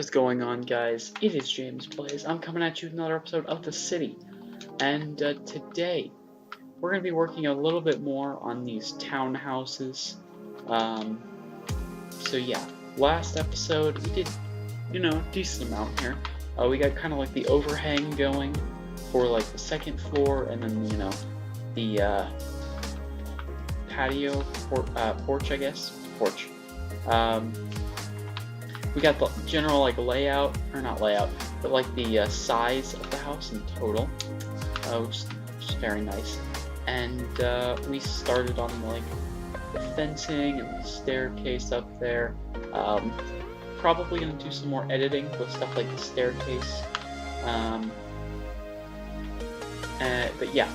is going on, guys? It is James Plays. I'm coming at you with another episode of The City, and today we're going to be working a little bit more on these townhouses. So yeah, last episode we did, a decent amount here. We got kind of like the overhang going for like the second floor, and then the patio porch, I guess porch. We got the general layout, or not layout, but like the size of the house in total, which is very nice. And we started on like the fencing and the staircase up there. Probably gonna do some more editing with stuff like the staircase. But yeah,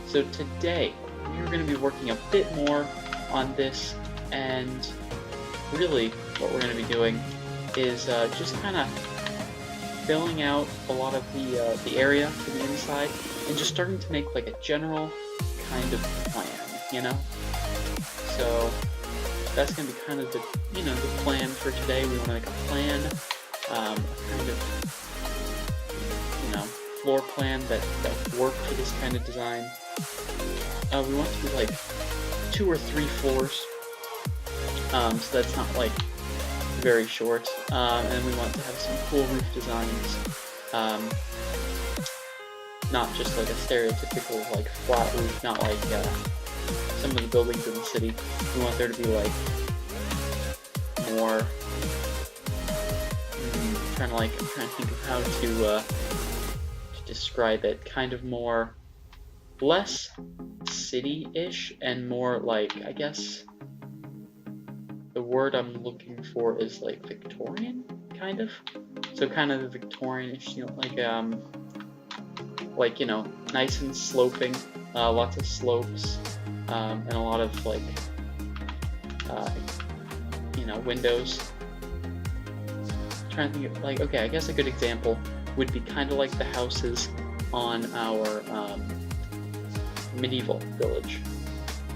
so today we're gonna be working a bit more on this, and really what we're gonna be doing is just kind of filling out a lot of the area to the inside, and just starting to make like a general kind of plan, So that's gonna be kind of the the plan for today. We want to make a plan, a kind of floor plan that work for this kind of design. We want to be like 2 or 3 floors, so that's not like very short, and we want to have some cool roof designs, not just like a stereotypical like flat roof, not like some of the buildings in the city. We want there to be like more, I'm trying to think of how to describe it, kind of more, less city-ish and more like, I guess the word I'm looking for is like Victorian, kind of. So kind of the Victorian-ish, nice and sloping, lots of slopes, and a lot of like, windows. I'm trying to think of, okay, I guess a good example would be kind of like the houses on our medieval village,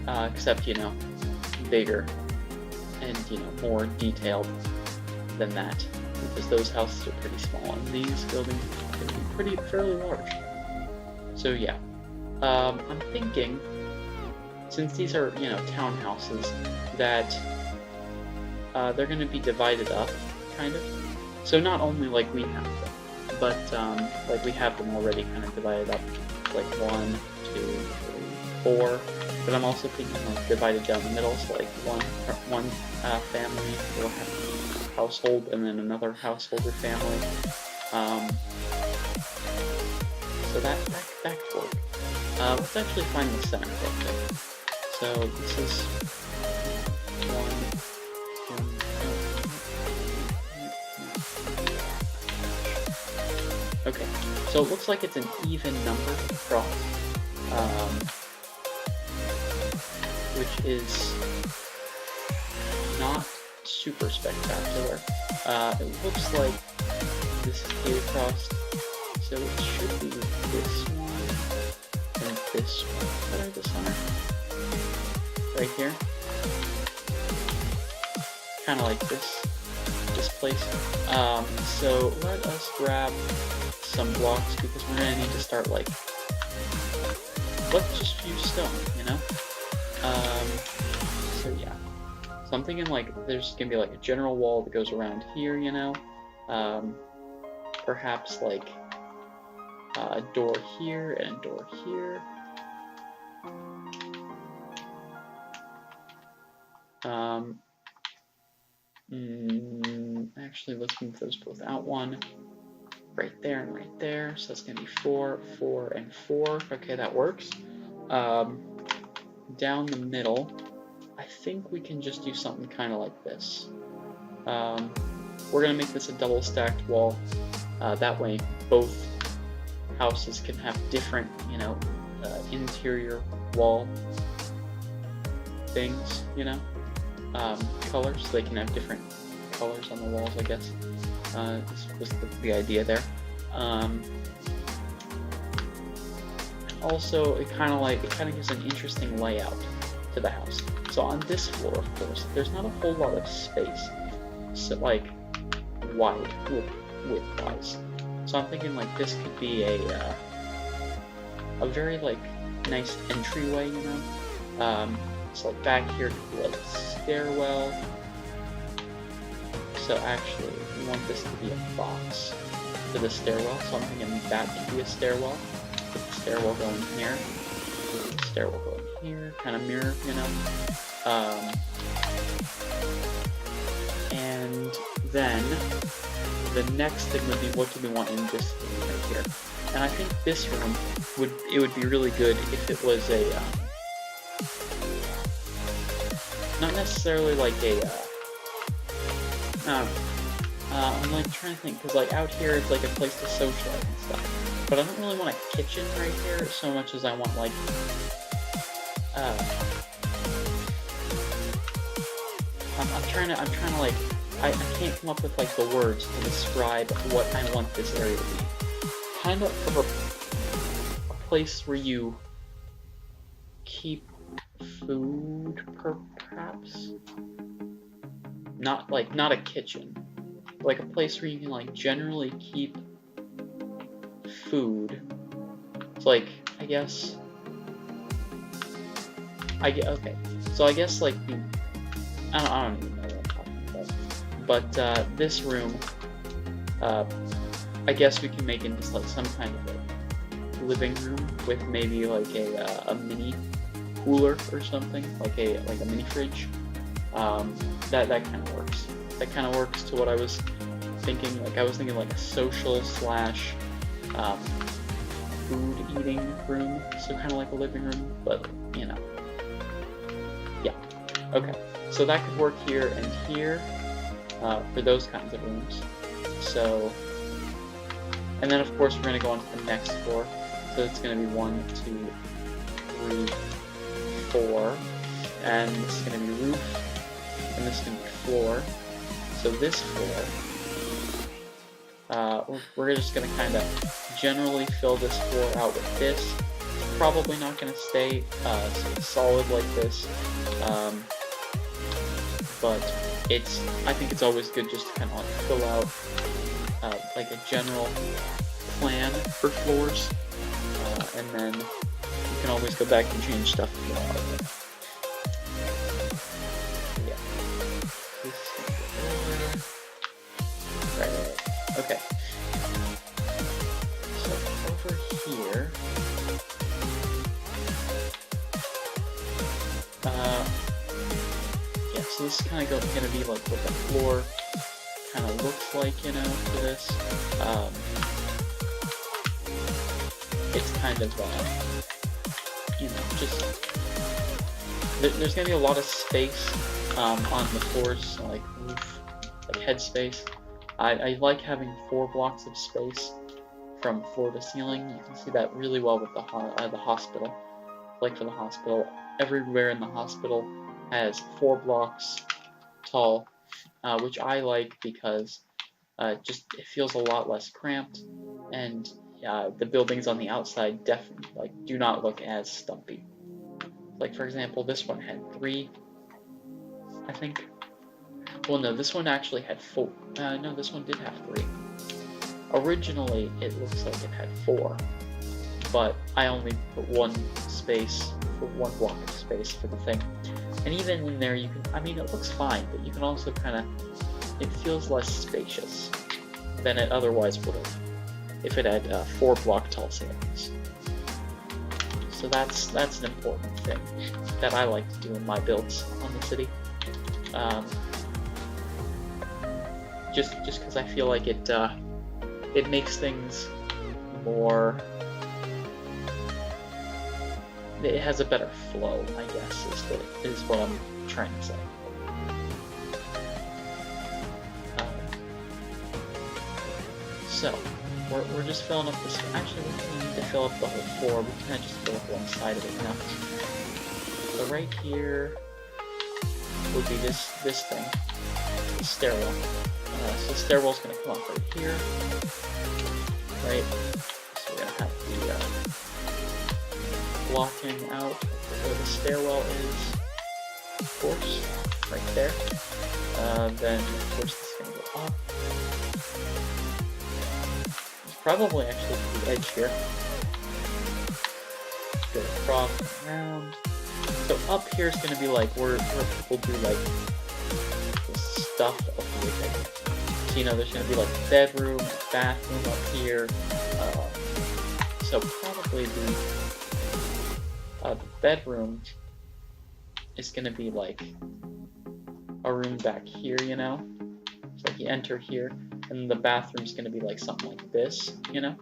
except bigger and more detailed than that, because those houses are pretty small and these buildings are going to be fairly large. So yeah, I'm thinking, since these are townhouses, that they're going to be divided up, kind of. So not only like we have them, but like we have them already kind of divided up, like 1, 2, 3, 4. But I'm also thinking like divided down the middle, so like one family will have a household, and then another household or family. So that could work. Let's actually find the center real quick. So this is 1. Okay, so it looks like it's an even number across, which is not super spectacular. It looks like this is 8 across, so it should be this one and this one that are the center. Right here. Kind of like this place. So let us grab some blocks, because we're going to need to start let's just use stone, so yeah. So I'm thinking there's going to be like a general wall that goes around here, perhaps like a door here and a door here. Actually, let's move those both out, 1 right there and right there. So that's gonna be 4, 4, and 4. Okay, that works. Down the middle, I think we can just do something kind of like this. We're gonna make this a double stacked wall. That way, both houses can have different, interior wall things, colors. So they can have different colors on the walls, I guess. This was the idea there. Also, it kind of gives an interesting layout to the house. So on this floor, of course, there's not a whole lot of space, so wide, width-wise. So I'm thinking like this could be a very like nice entryway, you know. So like back here could be like a stairwell. So actually, we want this to be a box for the stairwell. So I'm thinking that could be a stairwell. Put the stairwell going here. The stairwell going here. Kind of mirror, you know. And then the next thing would be, what do we want in this room right here? And I think this room would be really good if it was a not necessarily like a I'm like trying to think, because like out here it's like a place to socialize and stuff, but I don't really want a kitchen right here so much as I want like I'm trying to like I can't come up with like the words to describe what I want this area to be. Kind of a place where you keep food, perhaps? Not a kitchen. Like a place where you can like generally keep food. It's like, okay. So I guess like I don't even know what I'm talking about. But this room, I guess we can make it into like some kind of like living room with maybe like a mini cooler or something, like a mini fridge. That kind of works. That kind of works to what I was thinking. Like I was thinking like a social / food eating room, so kind of like a living room, but you know, yeah. Okay, so that could work here and here for those kinds of rooms. So, and then of course we're going to go on to the next floor. So it's going to be 1, 2, 3, 4, and this is going to be roof, and this is going to be floor. So this floor, we're just going to kind of generally fill this floor out with this. It's probably not going to stay solid like this, but I think it's always good just to kind of like fill out like a general plan for floors, and then you can always go back and change stuff if you want. Yeah. Right. Okay. So over here, yeah. So this is kind of going to be like what the floor kind of looks like, you know, for this. It's kind of, you know, just there's going to be a lot of space on the floors, like roof, like head space. I like having 4 blocks of space from floor to ceiling. You can see that really well with the hospital. Like for the hospital, everywhere in the hospital has 4 blocks tall, which I like because just it feels a lot less cramped, and the buildings on the outside definitely do not look as stumpy. Like for example, this one had 3, I think. Well, no, this one actually had 4. No, this one did have 3. Originally, it looks like it had 4, but I only put 1 space for 1 block of space for the thing. And even in there, you can, I mean, it looks fine, but you can also kind of, it feels less spacious than it otherwise would have if it had 4 block tall ceilings. So that's an important thing that I like to do in my builds on the city. Just because I feel like it makes things more. It has a better flow, I guess, is what I'm trying to say. So we're just filling up this. Actually, we don't need to fill up the whole floor. We can just fill up one side of it now. So right here would be this thing, the stairwell. So the stairwell's going to come up right here, right? So we're going to have the blocking out where the stairwell is, of course, right there. Then of course this is going to go up, probably actually to the edge here. Go across and around. So up here is going to be like where people do like the stuff of living. So, you know, there's going to be like a bedroom, a bathroom up here. So probably the bedroom is going to be like a room back here, you know? It's like you enter here, and the bathroom's going to be like something like this, you know?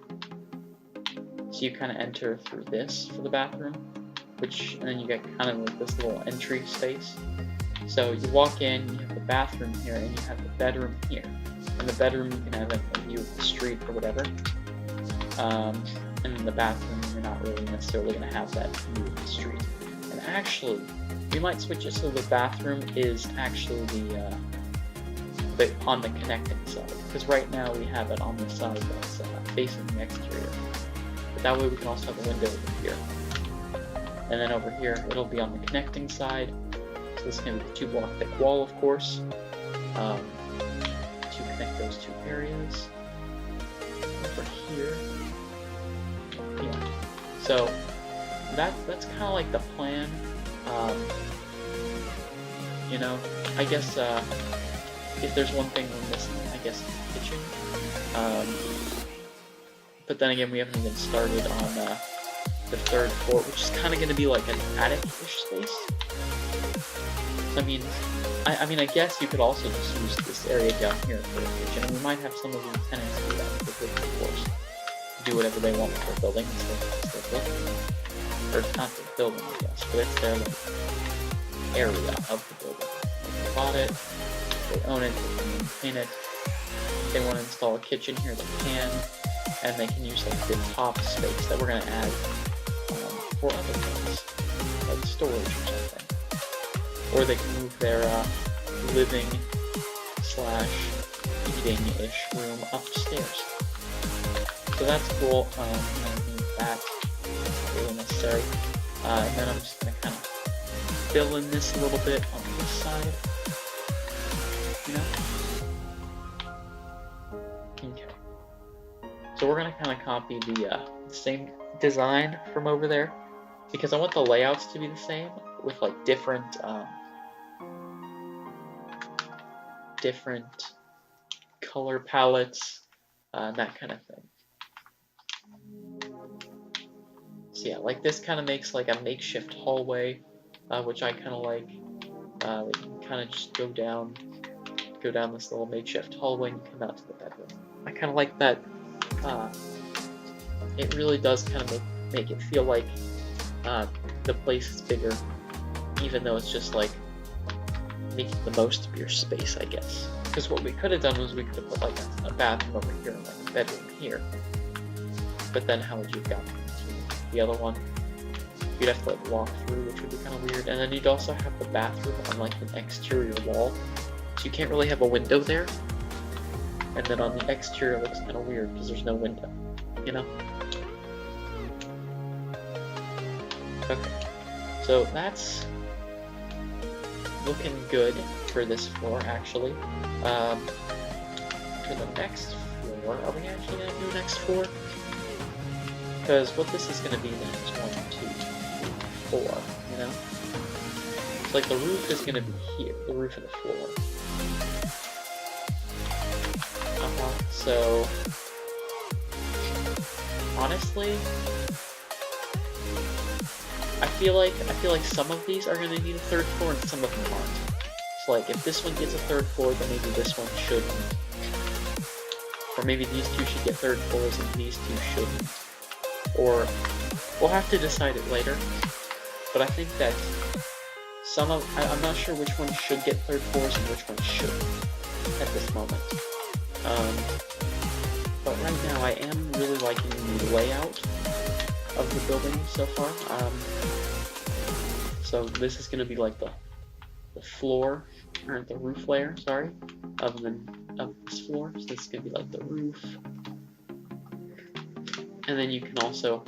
So you kind of enter through this for the bathroom, and then you get kind of like this little entry space. So you walk in, you have the bathroom here, and you have the bedroom here. In the bedroom, you can have a view of the street or whatever. And in the bathroom, you're not really necessarily going to have that view of the street. And actually, we might switch it so the bathroom is actually on the connecting side. Because right now we have it on the side that's facing the exterior. But that way we can also have a window over here. And then over here, it'll be on the connecting side. So this is going to be the 2-block thick wall, of course, to connect those two areas. Over here. Yeah. So that's kind of like the plan. You know, I guess if there's one thing we're missing, I guess the kitchen. But then again, we haven't even started on the 3rd floor, which is kind of going to be like an attic-ish space. So, I mean, I guess you could also just use this area down here for the kitchen, and we might have some of the tenants do that with the 5th floors. Do whatever they want with their building. Or not their building, I guess, but it's their like, area of the building. They bought it, they own it, they can maintain it. If they want to install a kitchen here, they can, and they can use like the top space that we're going to add for other things, like storage or something. Or they can move their living / eating-ish room upstairs. So that's cool. That's not really necessary. And then I'm just going to kind of fill in this a little bit on this side. You know? Okay. So we're going to kind of copy the same design from over there, because I want the layouts to be the same with like different color palettes, that kind of thing. So yeah, like this kind of makes like a makeshift hallway, which I kind of like. You can kind of just go down this little makeshift hallway and come out to the bedroom. I kind of like that. It really does kind of make it feel like the place is bigger, even though it's just like making the most of your space, I guess. Because what we could have done was we could have put like a bathroom over here and like a bedroom here. But then how would you have gotten to the other one? You'd have to like walk through, which would be kind of weird. And then you'd also have the bathroom on like an exterior wall. So you can't really have a window there. And then on the exterior it looks kind of weird because there's no window, you know? Okay, so that's looking good for this floor, actually. For the next floor, are we actually going to do next floor? Because what this is going to be then is 1, 2, 3, 4, you know? So like the roof is going to be here, the roof of the floor. So honestly, I feel like some of these are gonna need a 3rd floor and some of them aren't. So like if this one gets a 3rd floor, then maybe this one shouldn't. Or maybe these two should get 3rd floors and these two shouldn't. Or we'll have to decide it later. But I think that I'm not sure which one should get 3rd floors and which one shouldn't at this moment. But right now I am really liking the layout of the building so far. So this is going to be like the floor, or the roof layer, sorry, of this floor. So this is going to be like the roof. And then you can also,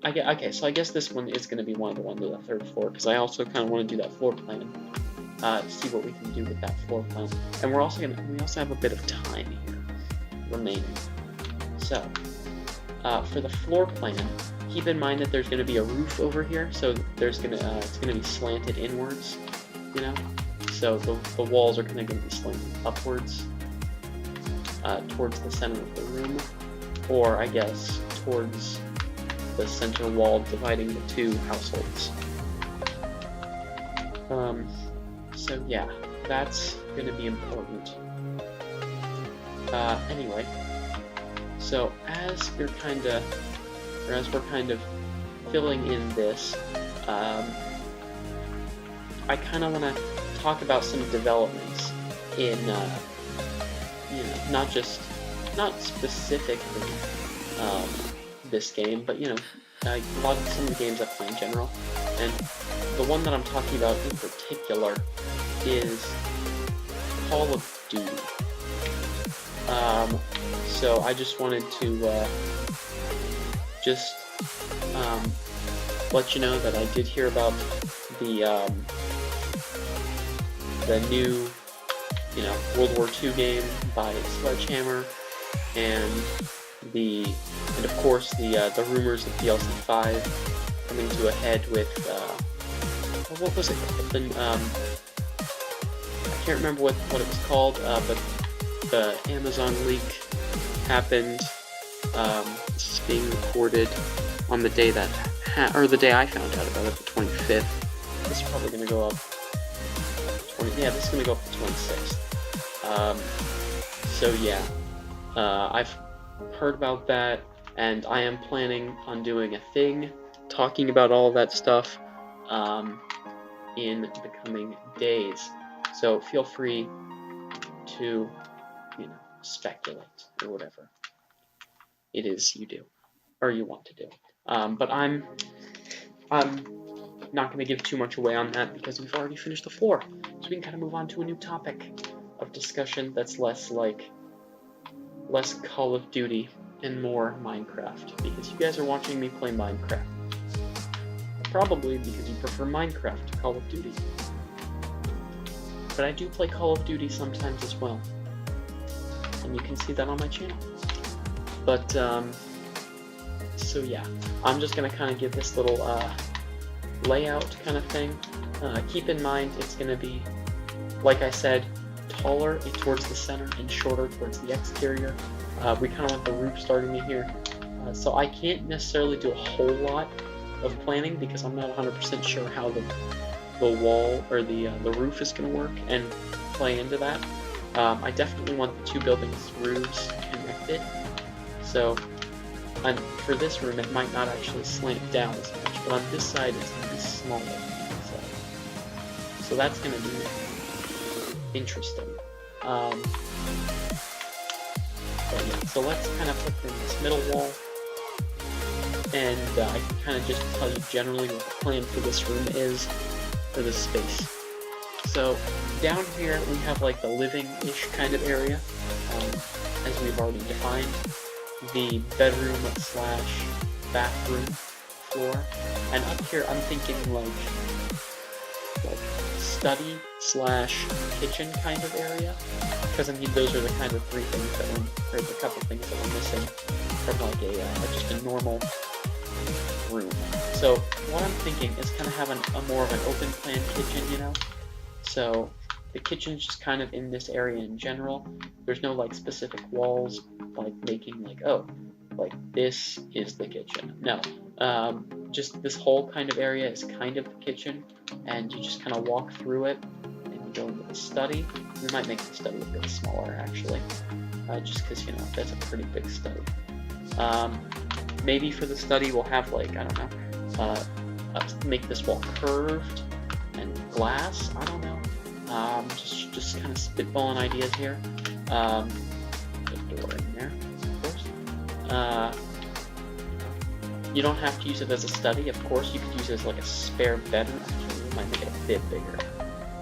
okay, so I guess this one is going to be one of the ones with the 3rd floor, because I also kind of want to do that floor plan, to see what we can do with that floor plan. And we also have a bit of time here remaining. So, for the floor plan, keep in mind that there's going to be a roof over here, so it's going to be slanted inwards, you know? So the walls are kind of going to be slanted upwards towards the center of the room, or I guess towards the center wall dividing the two households. So yeah, that's going to be important. Anyway, so as we're kind of filling in this, I kind of want to talk about some developments in, you know, not specifically this game, but you know, a lot of some of the games I play in general, and the one that I'm talking about in particular is Call of Duty. So I just wanted to let you know that I did hear about the new, you know, World War II game by Sledgehammer, and of course the rumors of DLC 5 coming to a head with what was it called? I can't remember what it was called, but the Amazon leak happened. This is being recorded on the day that, the day I found out about it, the 25th. This is probably going to go up. This is going to go up the 26th. So yeah, I've heard about that, and I am planning on doing a thing talking about all of that stuff in the coming days. So feel free to, you know, speculate or whatever it is you do or you want to do. But I'm not going to give too much away on that because we've already finished the floor. So we can kind of move on to a new topic of discussion that's less Call of Duty and more Minecraft, because you guys are watching me play Minecraft. Probably because you prefer Minecraft to Call of Duty. But I do play Call of Duty sometimes as well, and you can see that on my channel. But, so yeah, I'm just going to kind of give this little layout kind of thing. Keep in mind it's going to be, like I said, taller towards the center and shorter towards the exterior. We kind of want the roof starting in here. So I can't necessarily do a whole lot of planning because I'm not 100% sure how the wall or the roof is going to work and play into that. I definitely want the two buildings' roofs connected. So for this room, it might not actually slant down as much, but on this side, it's going to be smaller. So that's going to be interesting. But yeah, so let's kind of put in this middle wall, and I can kind of just tell you generally what the plan for this room is, for this space. So down here we have like the living-ish kind of area, as we've already defined, the bedroom / bathroom floor, and up here I'm thinking like study / kitchen kind of area, because I mean those are the kind of three things that or the couple things that we're missing from like just a normal room. So what I'm thinking is kind of having a more of an open plan kitchen, you know? So the kitchen's just kind of in this area in general. There's no like specific walls like making like, oh, like this is the kitchen. No, just this whole kind of area is kind of the kitchen, and you just kind of walk through it and you go into the study. We might make the study a bit smaller actually, just because, you know, that's a pretty big study. Maybe for the study we'll have like, I don't know, make this wall curved and glass. I don't know. Just kind of spitballing ideas here. Put a door in there, of course. You don't have to use it as a study, of course. You could use it as like a spare bedroom. Actually, we might make it a bit bigger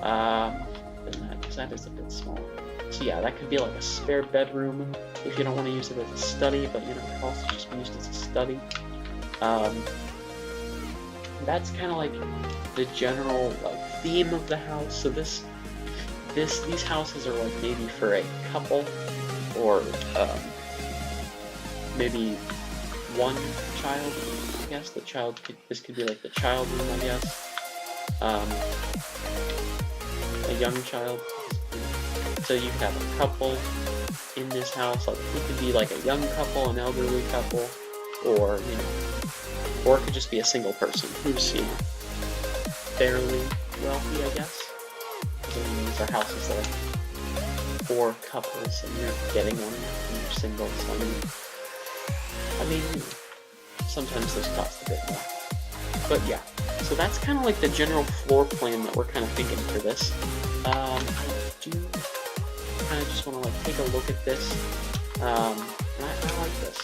than that, because that is a bit smaller. So yeah, that could be like a spare bedroom if you don't want to use it as a study, but you know, it could also just be used as a study. That's kind of like the general like theme of the house. So these houses are like maybe for a couple, or maybe one child, I guess. This could be like the child room, I guess. A young child. So you could have a couple in this house. Like it could be like a young couple, an elderly couple, or or it could just be a single person who's fairly wealthy, I guess. So these are houses that are 4 couples, and you're getting one, and you're single. So I mean, sometimes those cost a bit more. But yeah, so that's kind of like the general floor plan that we're kind of thinking for this. I do kind of just want to like take a look at this. I like this.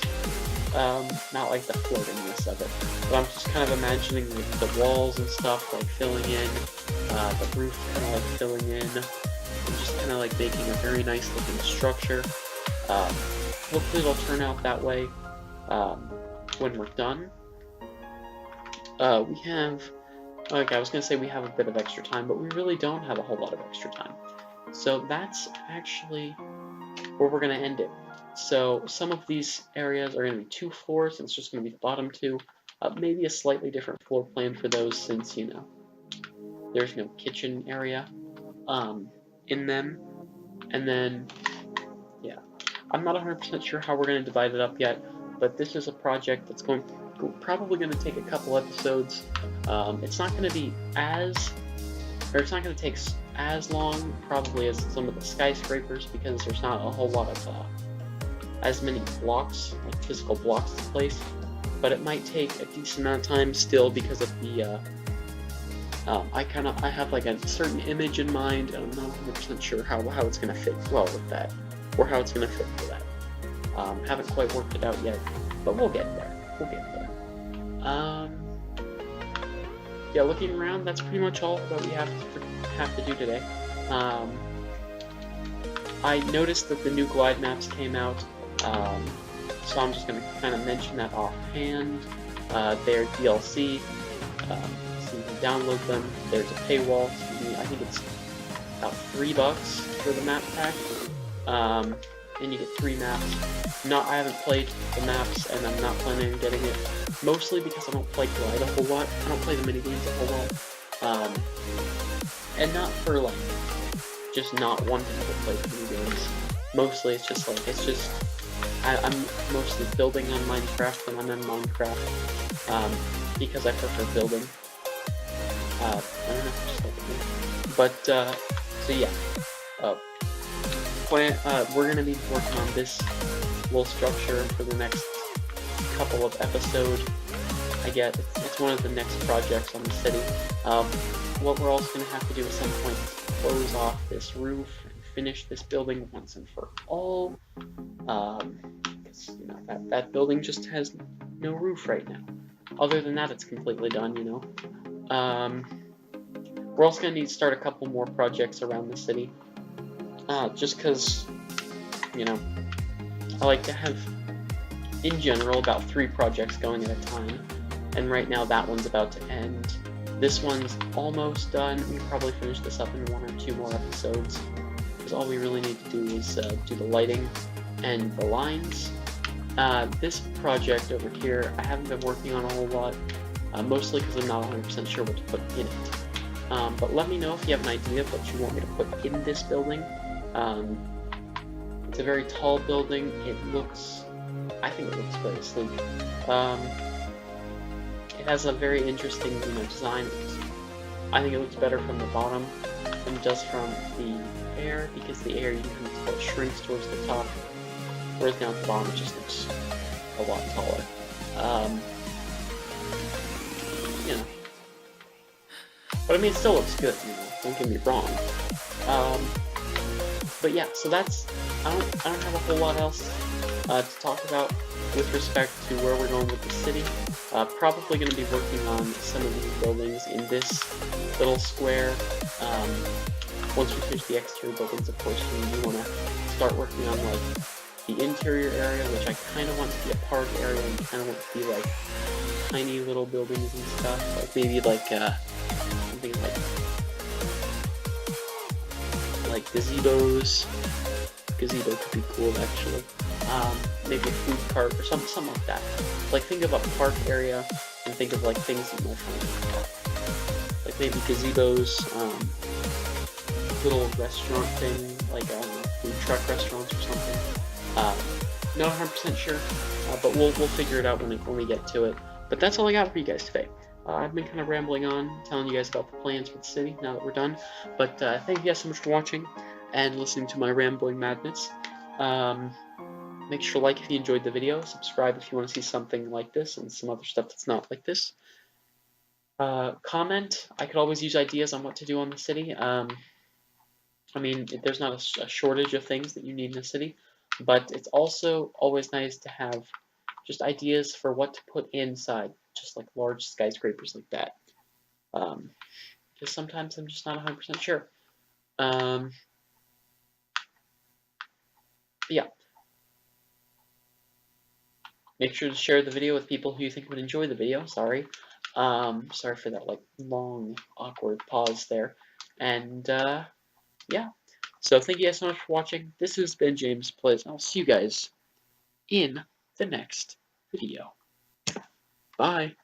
Not like the floatingness of it, but I'm just kind of imagining like the walls and stuff like filling in, the roof kind of like filling in, and just kind of like making a very nice looking structure. Hopefully it'll turn out that way when we're done. We have, like I was going to say we have a bit of extra time, but we really don't have a whole lot of extra time. So that's actually where we're going to end it. So some of these areas are going to be 2 floors, and it's just going to be the bottom 2. Maybe a slightly different floor plan for those, since, there's no kitchen area in them. And then, yeah, I'm not 100% sure how we're going to divide it up yet, but this is a project that's probably going to take a couple episodes. It's not going to be it's not going to take as long probably as some of the skyscrapers, because there's not a whole lot of as many blocks, like physical blocks to place, but it might take a decent amount of time still because of the I have like a certain image in mind, and I'm not 100% sure how it's going to fit well with that, or how it's going to fit for that. Haven't quite worked it out yet, but we'll get there. Yeah, looking around, that's pretty much all that we have to do today. I noticed that the new glide maps came out, so I'm just going to kind of mention that offhand. They're DLC, so you can download them. There's a paywall. I think it's about $3 for the map pack, and you get 3 maps. I haven't played the maps, and I'm not planning on getting it, mostly because I don't play Glide a whole lot. I don't play the minigames a whole lot, and not for like just not wanting to play the minigames. Mostly it's just I'm mostly building on Minecraft when I'm in Minecraft, because I prefer building. I don't know if it's just but so yeah, we're gonna be working on this little structure for the next couple of episodes. I get it's one of the next projects on the city. What we're also going to have to do at some point is close off this roof and finish this building once and for all. Because that building just has no roof right now. Other than that, it's completely done. We're also going to need to start a couple more projects around the city. Just because, I like to have, in general, about 3 projects going at a time, and right now that one's about to end. This one's almost done. We can probably finish this up in 1 or 2 more episodes, because all we really need to do is do the lighting and the lines. This project over here, I haven't been working on a whole lot, mostly because I'm not 100% sure what to put in it. But let me know if you have an idea of what you want me to put in this building. It's a very tall building. I think it looks very sleek. It has a very interesting, design. I think it looks better from the bottom than it does from the air, because the air it shrinks towards the top, whereas down at the bottom it just looks a lot taller. But I mean, it still looks good. Don't get me wrong. But yeah, so that's. I don't have a whole lot else to talk about with respect to where we're going with the city. Probably going to be working on some of these buildings in this little square. Once we finish the exterior buildings, of course, we want to start working on like the interior area, which I kind of want to be a park area, and kind of want to be like tiny little buildings and stuff. Like maybe like something like gazebos. Gazebo could be cool, actually. maybe a food cart or something like that. Like think of a park area and think of like things that you're trying to look at. Like maybe gazebos, little restaurant thing, like I don't know, food truck restaurants or something. Not 100% sure, but we'll figure it out when we get to it. But that's all I got for you guys today. I've been kind of rambling on, telling you guys about the plans for the city now that we're done. But thank you guys so much for watching and listening to my rambling madness. Make sure to like if you enjoyed the video, subscribe if you want to see something like this and some other stuff that's not like this. Comment. I could always use ideas on what to do on the city. I mean, there's not a shortage of things that you need in a city, but it's also always nice to have just ideas for what to put inside, just like large skyscrapers like that. Because sometimes I'm just not 100% sure. Yeah. Make sure to share the video with people who you think would enjoy the video. Sorry. Sorry for that like long, awkward pause there. And yeah. So thank you guys so much for watching. This has been James Plays, and I'll see you guys in the next video. Bye.